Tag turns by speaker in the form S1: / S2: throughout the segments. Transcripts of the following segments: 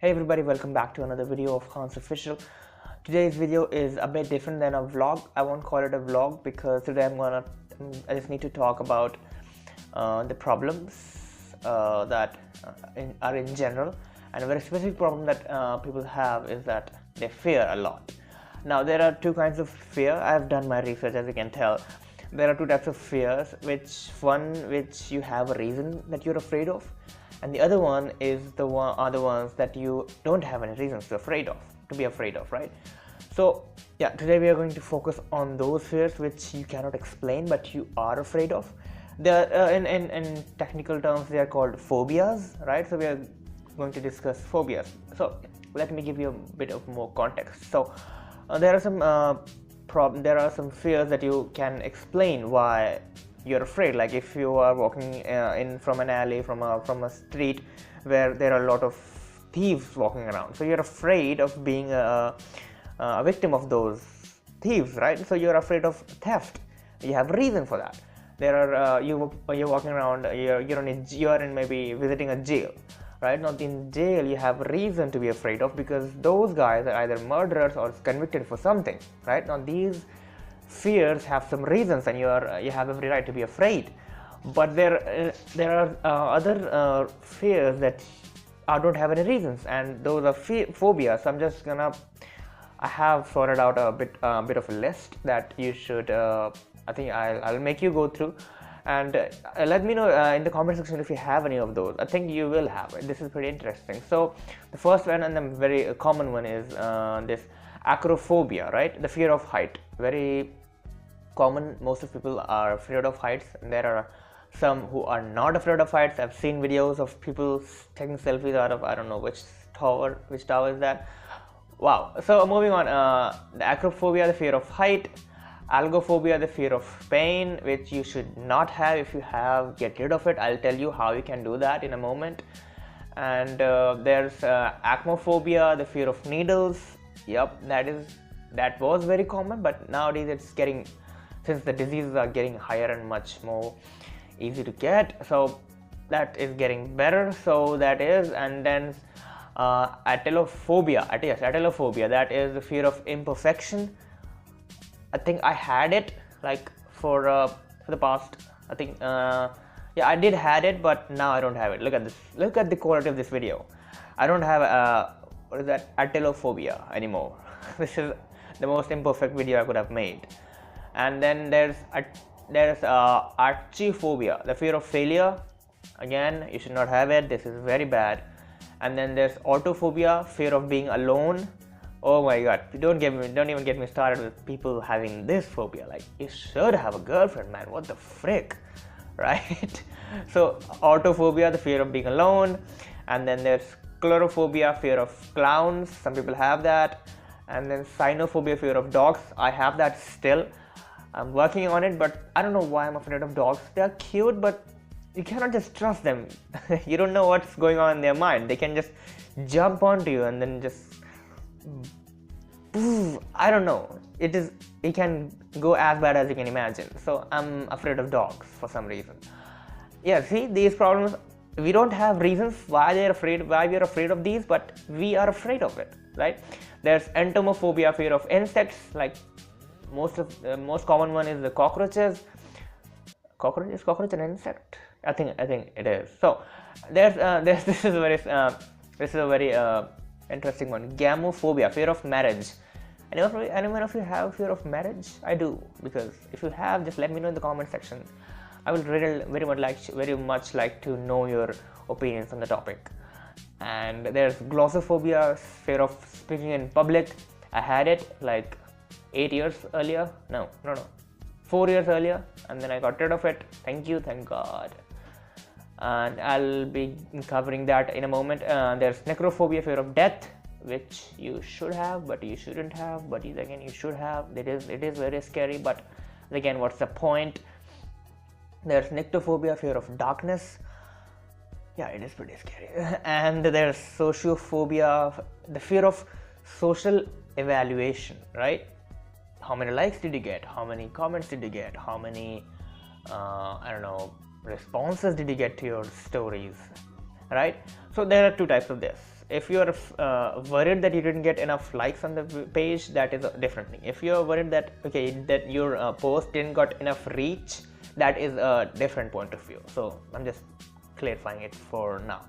S1: Hey everybody, welcome back to another video of Khansofficial. Today's video is a bit different than a vlog. I won't call it a vlog because today I just need to talk about the problems that are in general, and a very specific problem that people have is that they fear a lot. Now there are two kinds of fear. I have done my research, as you can tell. There are two types of fears, which you have a reason that you're afraid of, and the other one is other ones that you don't have any reasons to be afraid of, right? So yeah, today we are going to focus on those fears which you cannot explain but you are afraid of. They are in technical terms they are called phobias, right? So we are going to discuss phobias. So let me give you a bit of more context. So there are some fears that you can explain why you're afraid. Like if you are walking in from an alley, from a street where there are a lot of thieves walking around, so you're afraid of being a victim of those thieves, right? So you're afraid of theft. You have a reason for that. There are you're walking around, you're in maybe visiting a jail, right? Now in jail you have a reason to be afraid of because those guys are either murderers or convicted for something, right? Now these fears have some reasons and you have every right to be afraid. But there are other fears that don't have any reasons, and those are phobias. So I have sorted out a bit of a list that you should I think I'll make you go through, and let me know in the comment section if you have any of those. I think you will have it. This is pretty interesting. So the first one, and the very common one, is this acrophobia, right? The fear of height. Very common. Most of people are afraid of heights, and there are some who are not afraid of heights. I've seen videos of people taking selfies out of, I don't know which tower is that. Wow. So moving on, the acrophobia, the fear of height. Algophobia, the fear of pain, which you should not have. If you have, get rid of it. I'll tell you how you can do that in a moment. And there's acmophobia, the fear of needles. Yep, that was very common, but nowadays it's getting, since the diseases are getting higher and much more easy to get, so that is getting better. So that is, and then atelophobia, that is the fear of imperfection. I think I had it like for the past, I think yeah, I did had it, but now I don't have it. Look at this, look at the quality of this video. I don't have what is that, atelophobia anymore. This is the most imperfect video I could have made. And then there's archiphobia, the fear of failure. Again, you should not have it. This is very bad. And then there's autophobia, fear of being alone. Oh my god, don't even get me started with people having this phobia. Like, you should have a girlfriend, man. What the frick, right? So autophobia, the fear of being alone. And then there's chlorophobia, fear of clowns. Some people have that. And then cynophobia, fear of dogs. I have that still. I'm working on it, but I don't know why I'm afraid of dogs. They're cute, but you cannot just trust them. You don't know what's going on in their mind. They can just jump onto you and then just, I don't know. It can go as bad as you can imagine. So I'm afraid of dogs for some reason. Yeah, see, these problems, we don't have reasons why we are afraid of these, but we are afraid of it, right? There's entomophobia, fear of insects. Like most common one is the cockroaches. Is cockroach an insect? I think it is. So there's this is a very interesting one. Gamophobia, fear of marriage. Anyone of you have fear of marriage? I do, because if you have, just let me know in the comment section. I will really very much like to know your opinions on the topic. And there's glossophobia, fear of speaking in public. I had it like 8 years earlier. No, 4 years earlier, and then I got rid of it. Thank God. And I'll be covering that in a moment. There's necrophobia, fear of death, which you should have, but you shouldn't have. But again, you should have. It is very scary, but again, what's the point? There's nyctophobia, fear of darkness. Yeah, it is pretty scary. And there's sociophobia, the fear of social evaluation, right? How many likes did you get? How many comments did you get? How many I don't know, responses did you get to your stories, right? So there are two types of this. If you're worried that you didn't get enough likes on the page, that is a different thing. If you're worried that that your post didn't got enough reach, that is a different point of view. So I'm just clarifying it for now,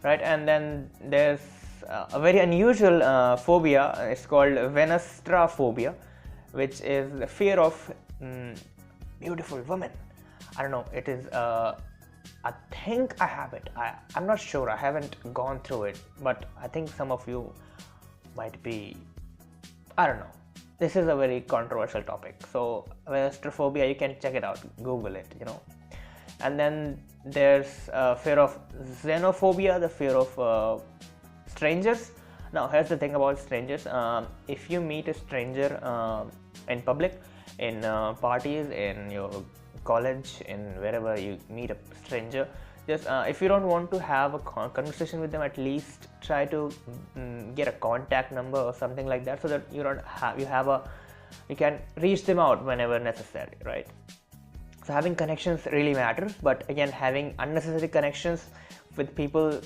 S1: right? And then there's a very unusual phobia. It's called Venostrophobia, which is the fear of beautiful women. I don't know, it is I think I have it. I'm not sure, I haven't gone through it, but I think some of you might be, I don't know. This is a very controversial topic. So Venostrophobia, you can check it out, Google it, And then there's fear of xenophobia, the fear of strangers. Now here's the thing about strangers. If you meet a stranger in public, in parties, in your college, in wherever you meet a stranger, just if you don't want to have a conversation with them, at least try to get a contact number or something like that, so that you can reach them out whenever necessary, right? So having connections really matters, but again, having unnecessary connections with people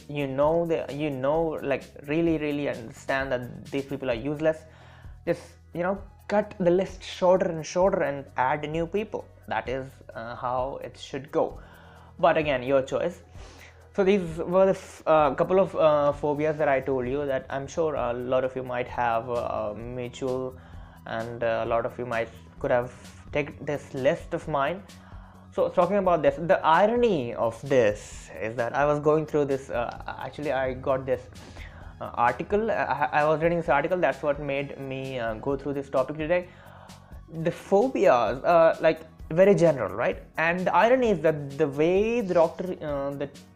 S1: like really understand that these people are useless, just cut the list shorter and shorter and add new people. That is how it should go, but again, your choice. So these were the couple of phobias that I told you, that I'm sure a lot of you might have mutual, and a lot of you could have taken this list of mine. So talking about this, the irony of this is that I was going through this, actually I got this article, I was reading this article, that's what made me go through this topic today. The phobias are like very general, right? And the irony is that the way the doctor,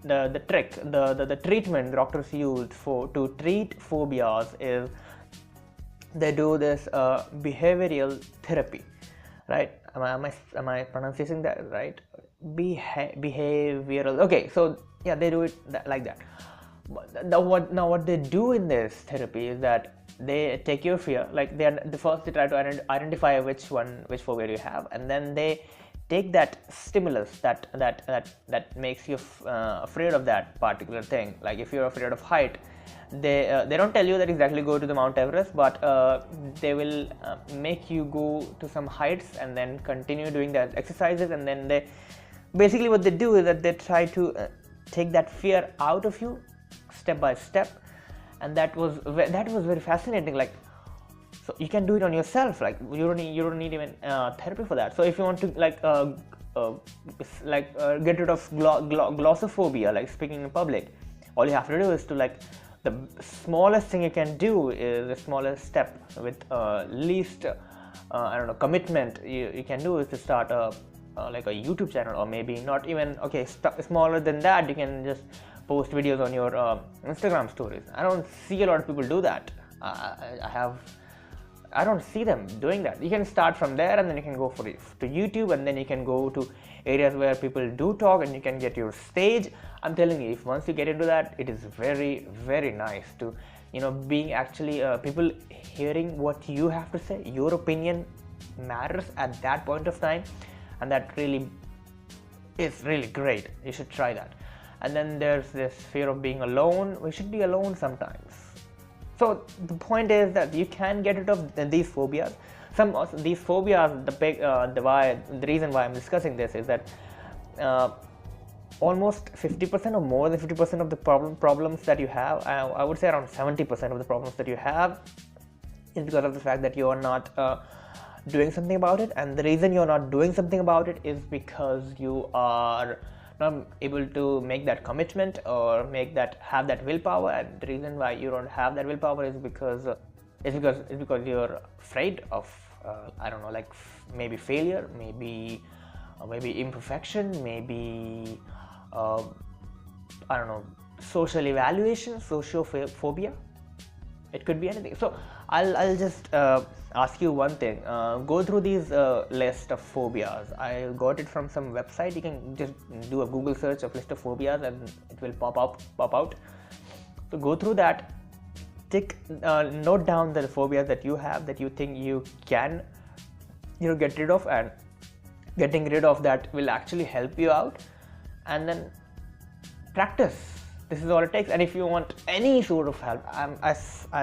S1: the treatment the doctors use to treat phobias is they do this behavioral therapy, right? Am I pronouncing that right? Behavioral. Okay, so yeah, they do it like that. Now what they do in this therapy is that they take your fear, like first they try to identify which phobia you have, and then they take that stimulus that makes you afraid of that particular thing. Like if you're afraid of height, they don't tell you that exactly go to the Mount Everest, but they will make you go to some heights and then continue doing that exercises, and then they basically what they do is that they try to take that fear out of you step by step. And that was very fascinating. Like, so you can do it on yourself. Like you don't need even therapy for that. So if you want to get rid of glossophobia, like speaking in public, all you have to do is to the smallest thing you can do is the smallest step with least commitment you can do is to start like a YouTube channel, or maybe not even smaller than that. You can just post videos on your Instagram stories. I don't see a lot of people do that. I don't see them doing that. You can start from there, and then you can go to YouTube, and then you can go to areas where people do talk, and you can get your stage. I'm telling you, if once you get into that, it is very, very nice to being actually people hearing what you have to say. Your opinion matters at that point of time, and that really is really great. You should try that. And then there's this fear of being alone. We should be alone sometimes. So the point is that you can get rid of these phobias. These phobias, the reason why I'm discussing this is that almost 50% or more than 50% of the problems that you have, I would say around 70% of the problems that you have, is because of the fact that you are not doing something about it. And the reason you're not doing something about it is because you are not able to make that commitment or have that willpower. And the reason why you don't have that willpower is because you're afraid of maybe failure, maybe imperfection, maybe social evaluation, sociophobia. It could be anything. So I'll just ask you one thing. Go through these list of phobias. I got it from some website. You can just do a Google search of list of phobias, and it will pop out. So go through that. Note down the phobias that you have, that you think you can get rid of, and getting rid of that will actually help you out. And then practice This is all it takes. And if you want any sort of help, I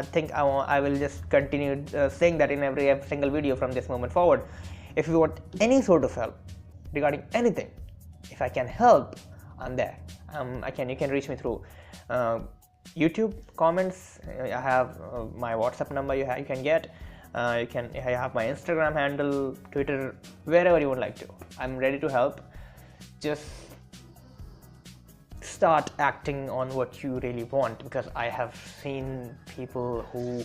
S1: think I will just continue saying that in every single video from this moment forward. If you want any sort of help regarding anything, if I can help, I'm there. You can reach me through YouTube comments. I have my WhatsApp number. You can get. I have my Instagram handle, Twitter, wherever you would like to. I'm ready to help. Just start acting on what you really want, because I have seen people who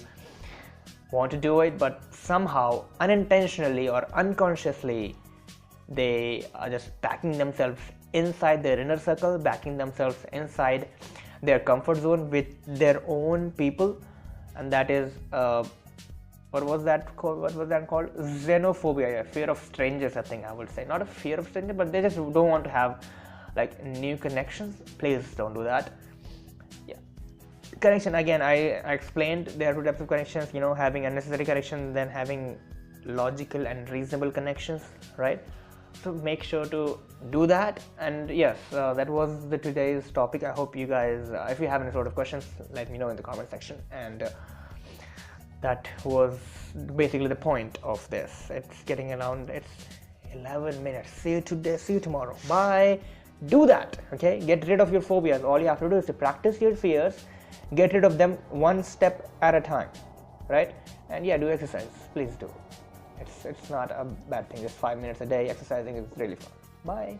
S1: want to do it, but somehow unintentionally or unconsciously they are just backing themselves inside their inner circle, backing themselves inside their comfort zone with their own people, and that is what was that called? Xenophobia, fear of strangers. I think I would say, not a fear of strangers, but they just don't want to have like new connections. Please don't do that. Yeah, connection, again, I explained there are two types of connections, having unnecessary connections, then having logical and reasonable connections, right? So make sure to do that. And yes, that was today's topic. I hope you guys, if you have any sort of questions, let me know in the comment section. And that was basically the point of this. It's getting around, it's 11 minutes. See you today, see you tomorrow. Bye. Do that, okay? Get rid of your phobias. All you have to do is to practice your fears, get rid of them one step at a time, right? And yeah, do exercise. Please do. It's not a bad thing. Just 5 minutes a day exercising is really fun. Bye.